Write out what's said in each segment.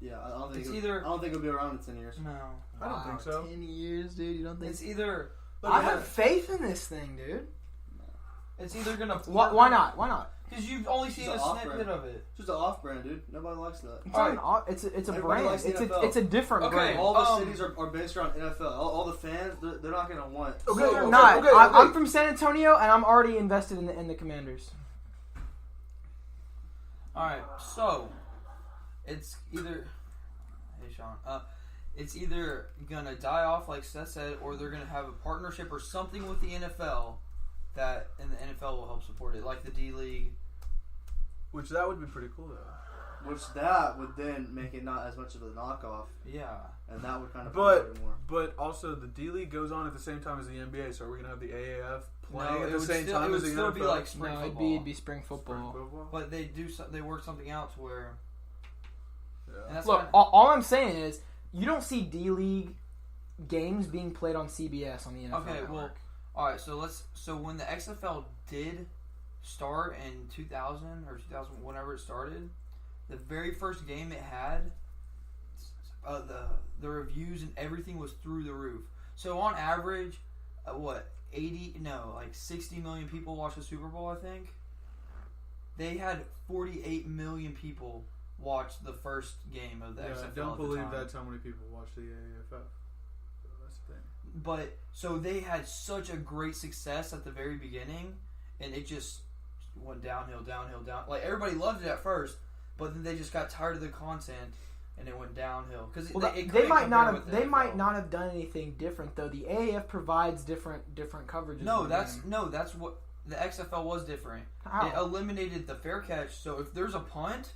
Yeah, I don't think It's I don't think it'll be around in 10 years. No. I don't think so. 10 years, dude. You don't think? It's either... I have faith in this thing, dude. It's either gonna... Why not? Why not? Because you've only seen a snippet of it. It's just an off-brand, dude. Nobody likes that. It's a Everybody brand. likes the NFL. It's a different brand. All the cities are based around NFL. All the fans, they're not going to want... They're not. I'm from San Antonio, and I'm already invested in the Commanders. Alright, so... It's either... Hey, Sean. It's either gonna die off, like Seth said, or they're gonna have a partnership or something with the NFL and the NFL will help support it, like the D-League. Which that would be pretty cool, though. Which that would then make it not as much of a knockoff. Yeah. And that would kind of promote it more. But also, the D-League goes on at the same time as the NBA, so are we going to have the AAF playing No, at the same time as the NFL? It would still be like spring football. It'd be spring football. But they work something out to where... Yeah. Look, all I'm saying is, you don't see D-League games being played on CBS on the NFL Okay, well, alright, so when the XFL did start in 2000 or 2000, whenever it started, the very first game it had, the reviews and everything was through the roof. So on average, 60 million people watch the Super Bowl, I think. They had 48 million people watch the first game of the XFL. I don't believe that's how many people watch the AAFF. So that's the thing. But, so they had such a great success at the very beginning, and it just went downhill. Like, everybody loved it at first, but then they just got tired of the content, and it went downhill. Because they might not have done anything different, though. The AAF provides different coverages. No, that's what the XFL was different. How? It eliminated the fair catch, so if there's a punt,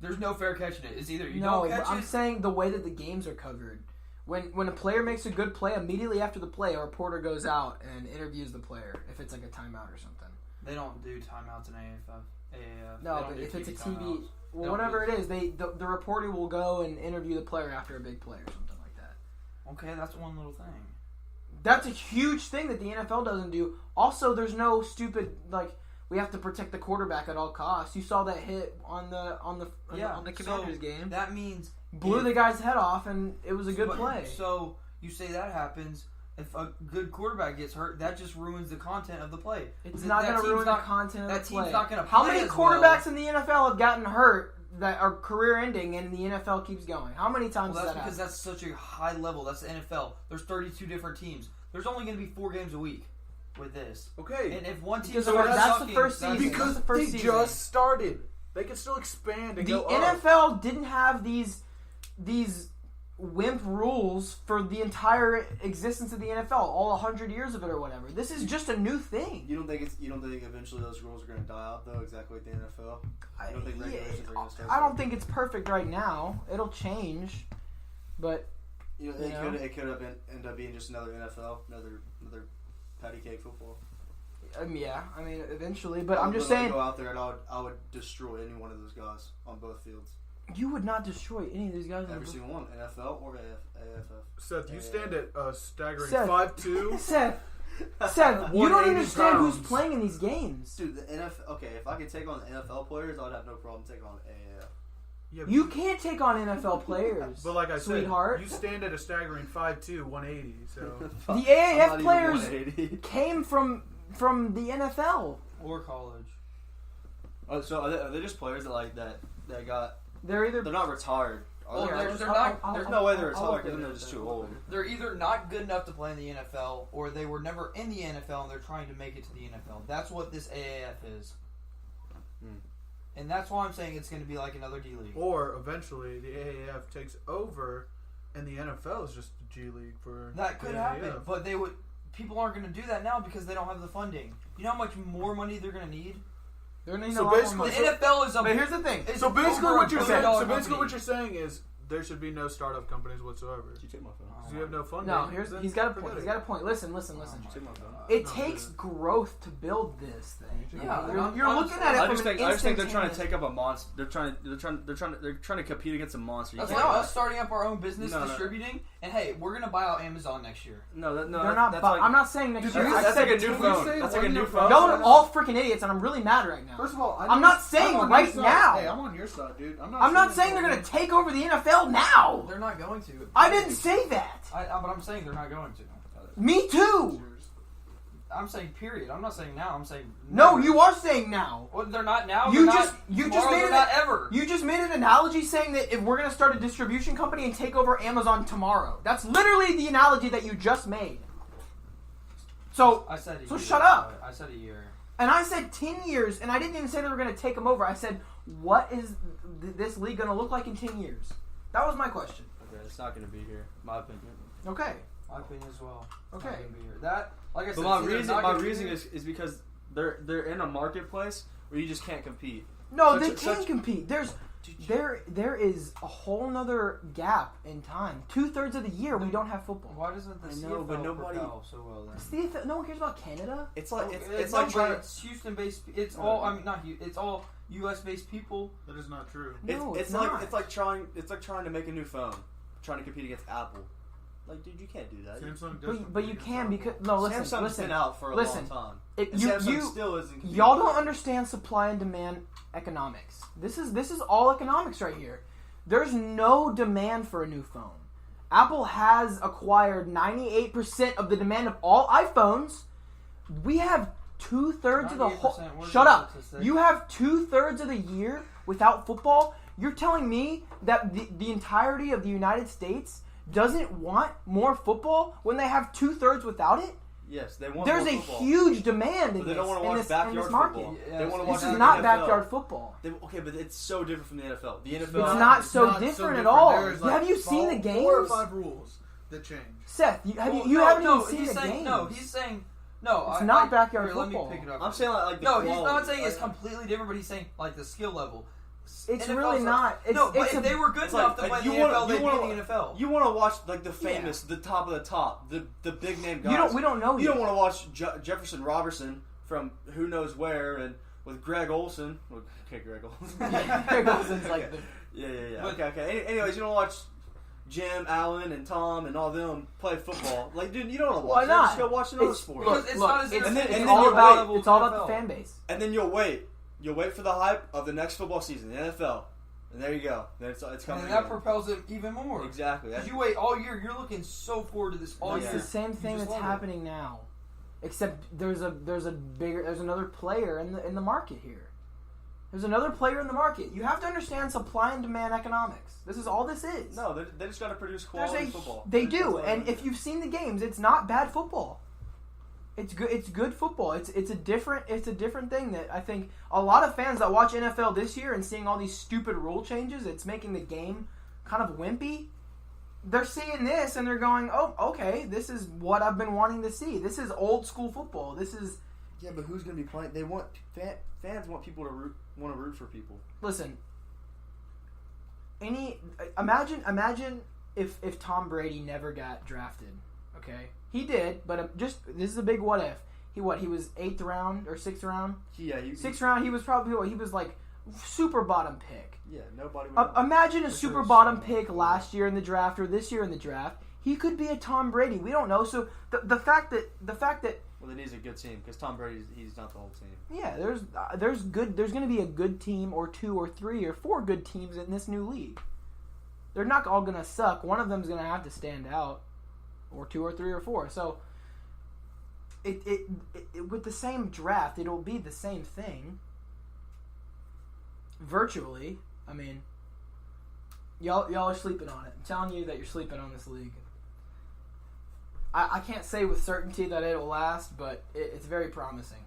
there's no fair catching it. It's either you don't catch it. I'm saying the way that the games are covered. When a player makes a good play, immediately after the play, a reporter goes out and interviews the player if it's like a timeout or something. They don't do timeouts in AAF. No, but if it's a TV, whatever it is, the reporter will go and interview the player after a big play or something like that. Okay, that's one little thing. That's a huge thing that the NFL doesn't do. Also, there's no stupid we have to protect the quarterback at all costs. You saw that hit on the Commanders game. That means blew the guy's head off, and it was a good play. So you say that happens. If a good quarterback gets hurt, that just ruins the content of the play. It's not going to ruin the content of the play. That team's not going to play. How many quarterbacks in the NFL have gotten hurt that are career-ending, and the NFL keeps going? How many times has that happened? That's because that's such a high level. That's the NFL. There's 32 different teams. There's only going to be 4 games a week with this. Okay. And if one team that's the first season. Because they just started. They can still expand and go up. The NFL didn't have these wimp rules for the entire existence of the NFL, all 100 years of it or whatever. This is just a new thing. You don't think eventually those rules are going to die out though, exactly like the NFL? You don't think regulations are going to start? I don't think it's perfect right now. It'll change, but it could have end up being just another NFL, another patty cake football. Eventually, but I'm just saying. Go out there and I would destroy any one of those guys on both fields. You would not destroy any of these guys. Every single one, NFL or AFF. Seth, you stand at a staggering 5'2". Seth, you don't understand who's playing in these games. Dude, the NFL. Okay, if I could take on the NFL players, I'd have no problem taking on AAF. Yeah, you can't take on NFL players. But like I said, sweetheart, you stand at a staggering 5'2", 180. So the AAF players came from the NFL or college. Oh, so are they just players that got? They're not retired. They're not. There's no way they're retired because they're just too old. They're either not good enough to play in the NFL, or they were never in the NFL and they're trying to make it to the NFL. That's what this AAF is. And that's why I'm saying it's going to be like another D-League. Or eventually the AAF takes over, and the NFL is just the G League for. That could happen, but people aren't going to do that now because they don't have the funding. You know how much more money they're going to need? They're going to need a lot more money. The NFL is a. But here's the thing. So basically, what you're saying is there should be no startup companies whatsoever. Did you take my phone? Because you have no funding. No, then he's got a forget point. it. He's got a point. Listen. Did you take my phone? It No, takes dude. growth to build this thing. Yeah, you're I'm looking saying- at it I from just an think they're trying to instantaneous- take up a monster. They're trying to compete against a monster. You That's can't- like us starting up our own business, No. distributing, and hey, we're gonna buy out Amazon next year. No, They're that's not. like, I'm not saying next year. I That's said like a new 2 phone. years. That's like a new phone. Y'all are all freaking idiots, and I'm really mad right now. First of all, I'm not saying on right your side. now. Hey, I'm on your side, dude. I'm not saying they're going to take over the NFL now. They're not going to. I didn't say that. But I'm saying they're not going to. Me too. I'm saying period. I'm not saying now. I'm saying No, never. you are saying now. Well, they're not now. You they're just- not you just tomorrow, made they're it not ever. You just made an analogy saying that if we're going to start a distribution company and take over Amazon tomorrow. That's literally the analogy that you just made. So, I said a So year. shut up. I said a year. and I said 10 years, and I didn't even say they were going to take them over. I said, what is this league going to look like in 10 years? That was my question. Okay, it's not going to be here. My opinion. Okay. My opinion as well. Okay. Not gonna be here. That, like I said, But my it's either reason, not my gonna be reason here- is because they're in a marketplace where you just can't compete. No, Such they a- can such- compete. There is a whole nother gap in time. 2/3 of the year we don't have football. Why doesn't the I CFL know, but nobody- propel so well then? CFL, no one cares about Canada. It's like No, it's no, like but trying. it's Houston based. It's all. I mean, not Houston. It's all U.S. based people. That is not true. No, it's not. like it's like trying to make a new phone, trying to compete against Apple. Like, dude, you can't do that. Samsung does But you can because no. Listen, Samsung's listen. been out for a listen. long time. It, And you, Samsung you, still isn't. competing. y'all don't understand supply and demand economics. This is all economics right here. There's no demand for a new phone. Apple has acquired 98% of the demand of all iPhones. We have 2/3 of the whole. 98%, where's Shut the up. statistic? You have 2/3 of the year without football. You're telling me that the entirety of the United States doesn't want more football when they have 2/3 without it? Yes, they want. There's more a football. huge demand But in they don't want to in watch this backyard market. football. Yeah, They want to this watch. This the is not NFL. backyard football. Okay, but it's so different from the NFL. The NFL. It's not so different at all. There's Have you seen the games? 4 or 5 rules that change. Seth, you Well, haven't no, even seen he's the saying, games. No, he's saying no. It's not backyard here, football. Let me pick it up. I'm saying like the no. He's not quality. saying it's completely different, but he's saying like the skill level. It's NFL's really like- not. It's, no, but it's if they were good it's enough like, to play you in the wanna- NFL, you they'd be wanna- in the NFL. You want to watch like the famous, the top of the top, the big name guys. we don't know You yet. don't want to watch Jefferson Robertson from who knows where and with Greg Olson. Okay, Greg Olson. Greg Olson's like the- Yeah. But- Okay. Anyways, you don't watch Jim Allen and Tom and all them play football. Like, dude, you don't want to watch Why that. not? Just go watch another It's- sport. Because it's not as it's, and then- entertaining and as then all you'll the about level it's all of about the NFL. fan base. And then you'll wait. You'll wait for the hype of the next football season, the NFL. And there you go. Then it's coming. And that again. propels it even more. Exactly. Because That's- you wait all year, you're looking so forward to this all It's year. the same thing You just that's love it. happening now, except there's another player in the market here. There's another player in the market. You have to understand supply and demand economics. This is all this is. No, they just got to produce There's quality football. They That's do, all and they if you've seen the games, it's not bad football. It's good. It's good football. It's a different thing that I think a lot of fans that watch NFL this year and seeing all these stupid rule changes, it's making the game kind of wimpy. They're seeing this and they're going, "Oh, okay, this is what I've been wanting to see. This is old school football. This is Yeah, but who's going to be playing? They want fans want people to root for people. listen. Imagine if Tom Brady never got drafted. Okay, he did, but this is a big what if. He was 8th round or 6th round. Yeah, 6th round. He was probably he was like super bottom pick. Yeah, nobody. Would know. Imagine a Which super was bottom so pick cool. last year in the draft or this year in the draft. He could be a Tom Brady. We don't know. So the fact that Well, it is a good team because Tom Brady, he's not the whole team. yeah, there's going to be a good team or 2 or 3 or 4 good teams in this new league. They're not all going to suck. One of them's going to have to stand out, or 2 or 3 or 4. So it with the same draft, it'll be the same thing. Virtually, I mean, y'all are sleeping on it. I'm telling you that you're sleeping on this league. I can't say with certainty that it will last, but it's very promising.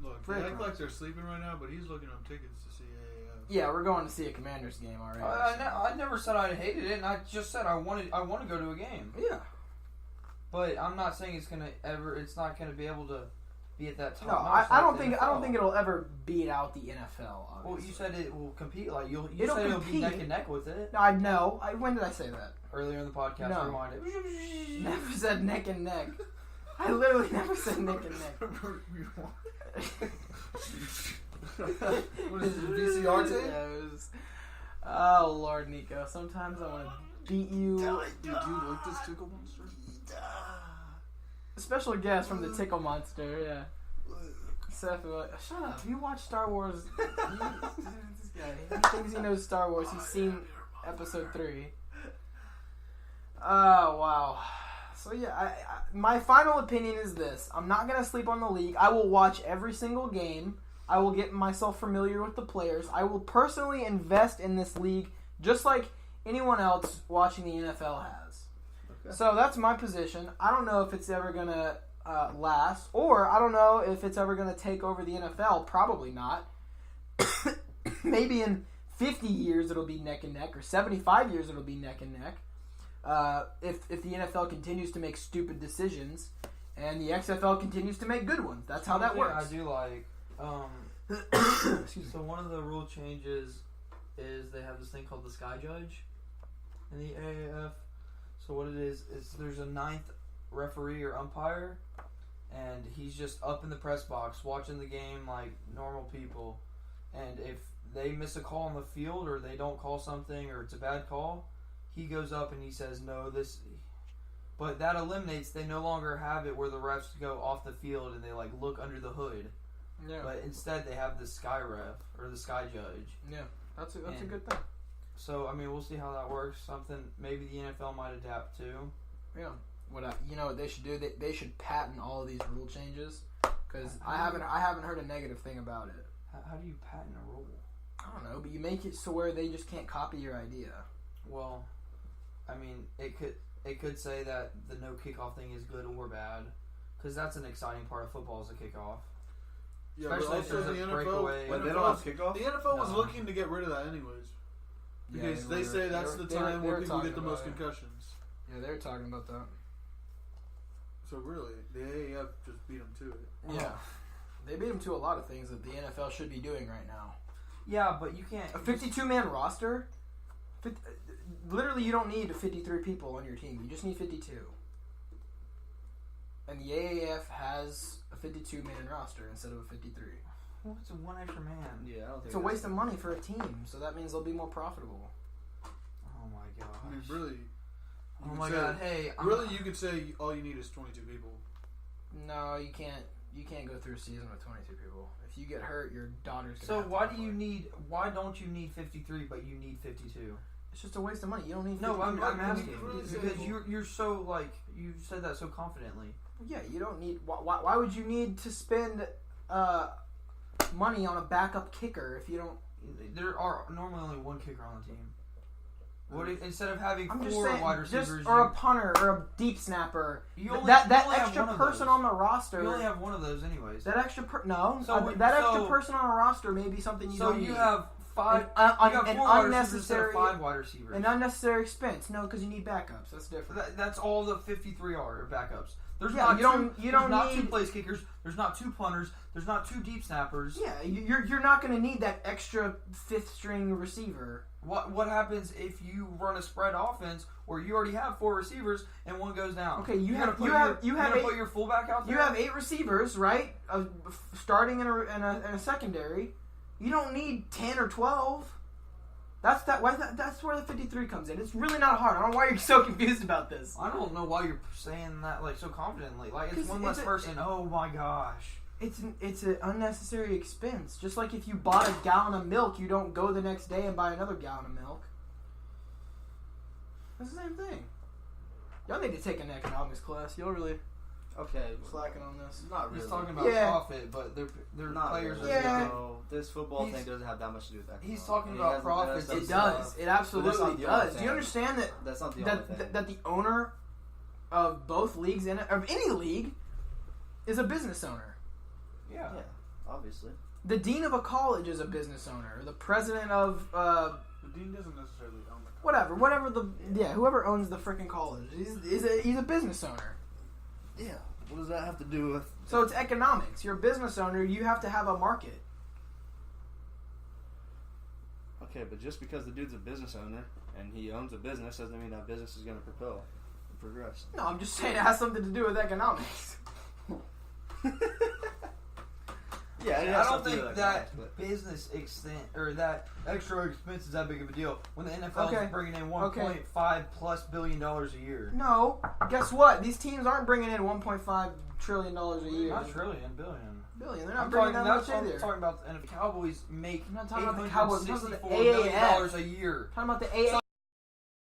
Look, Very they act like promising. they're sleeping right now, but he's looking up tickets to see AAF. Yeah, we're going to see a Commanders game already. I never said I hated it, and I just said I want to go to a game. Yeah. But I'm not saying it's not gonna be able to be at that top. No, notch I like don't the think I don't NFL. think it'll ever beat out the NFL. Well, Obviously. you said it will compete. Like you It'll said it'll be compete. neck and neck with it No, I know. When did I say that? earlier in the podcast. No. Rewind it. Never said neck and neck. I literally never said neck and neck. What is it, VCR tape? Yeah, it was, oh Lord, Nico. Sometimes I want to beat you. Did you like this tickle monster? Special guest from the Tickle Monster. Yeah. Seth, shut up. You watch Star Wars. This guy. He thinks he knows Star Wars. He's seen Episode 3. Oh wow. So yeah, my final opinion is this: I'm not gonna sleep on the league. I will watch every single game. I will get myself familiar with the players. I will personally invest in this league just like anyone else watching the NFL has. Okay. So that's my position. I don't know if it's ever gonna last, or I don't know if it's ever gonna take over the NFL. Probably not. Maybe in 50 years it'll be neck and neck, or 75 years it'll be neck and neck. If the NFL continues to make stupid decisions and the XFL continues to make good ones. That's how that One works. thing I do like. Excuse me. So one of the rule changes is they have this thing called the Sky Judge in the AAF. So what it is there's a ninth referee or umpire, and he's just up in the press box watching the game like normal people. And if they miss a call on the field or they don't call something or it's a bad call, he goes up and he says no. But that eliminates. They no longer have it where the refs go off the field and they like look under the hood. Yeah, But instead, they have the Sky Ref or the Sky Judge. yeah, that's a And- good thing. So I mean, we'll see how that works. Something maybe the NFL might adapt to. Yeah. You know what they should do? They should patent all of these rule changes because I haven't heard a negative thing about it. How do you patent a rule? I don't know, but you make it so where they just can't copy your idea. Well, I mean, it could say that the no kickoff thing is good or bad, because that's an exciting part of football is the kickoff. Yeah, Especially but if also there's the a NFL. breakaway. But they don't have kickoff? The NFL was No. looking to get rid of that anyways. Because Yeah, they say that's the time they where were people talking get the about most it. concussions. Yeah, they were talking about that. So really, the AAF just beat them to it. Yeah, they beat them to a lot of things that the NFL should be doing right now. Yeah, but you can't. A 52-man roster. Literally, you don't need 53 people on your team. You just need 52. And the AAF has a 52-man roster instead of a 53. What's one extra man? Yeah, I don't think It's a waste of money for a team, so that means they'll be more profitable. Oh my gosh. I mean, really. Oh could my say- god. Hey. Really, you could say all you need is 22 people. No, you can't. You can't go through a season with 22 people. If you get hurt, your daughter's gonna. So have to why go do you play. need? Why don't you need 53, but you need 52? It's just a waste of money. You don't need. No, 52. I'm asking really because say- you're so like you said that so confidently. Yeah, you don't need. Why would you need to spend money on a backup kicker if you don't? There are normally only one kicker on the team. What if, instead of having I'm just four saying, wide receivers, just or a punter or a deep snapper. you only, that you only have extra one of person those. on the roster. You only have one of those anyways. that extra no. So that extra so- person on a roster may be something you So don't you need. have five. An- you have an four wide receivers instead unnecessary- of five wide receivers. an unnecessary expense. No, because you need backups. That's different. That's all the 53 are backups. There's Yeah, not you don't- two, you there's don't not two need- place kickers. There's not two punters. There's not two deep snappers. Yeah, you're not going to need that extra fifth string receiver. What happens if you run a spread offense where you already have four receivers and one goes down? Okay, you You're have gonna you have put your fullback out there. You have 8 receivers, right? Starting in a secondary. You don't need 10 or 12. That's where the 53 comes in. It's really not hard. I don't know why you're so confused about this. I don't know why you're saying that like so confidently. Like it's 'Cause one it's less person. Oh my gosh. It's an unnecessary expense. Just like if you bought a gallon of milk, you don't go the next day and buy another gallon of milk. It's the same thing. Y'all need to take an economics class. Y'all really Okay, slacking on this. not really. He's talking about Yeah. profit, but their Not players really. are Yeah. No, this football He's- thing doesn't have that much to do with that. he's talking It about has- profits. has It some does. stuff. It But that's absolutely not the only does. Do you thing. understand that That's not the only thing. that the owner of both leagues of any league is a business owner? Yeah. Yeah, obviously. The dean of a college is a business owner. The president of The dean doesn't necessarily own the whatever whoever owns the freaking college, he's a business owner. Yeah. What does that have to do with? So it's economics. You're a business owner. You have to have a market. Okay, but just because the dude's a business owner and he owns a business doesn't mean that business is going to propel and progress. No, I'm just saying it has something to do with economics. Yeah, it I has don't something to do think with that economics, but- business extent or that extra expense is that big of a deal when the NFL Okay. is bringing in Okay. $1.5+ billion a year. No, guess what? These teams aren't bringing in $1.5 trillion a year. Not trillion, billion. Billion. They're not I'm bringing talking, that much I'm either. talking about the NFL. Cowboys make I'm not talking about the Cowboys. I'm talking about the $864 million AAF. a year. Talking about the AAF.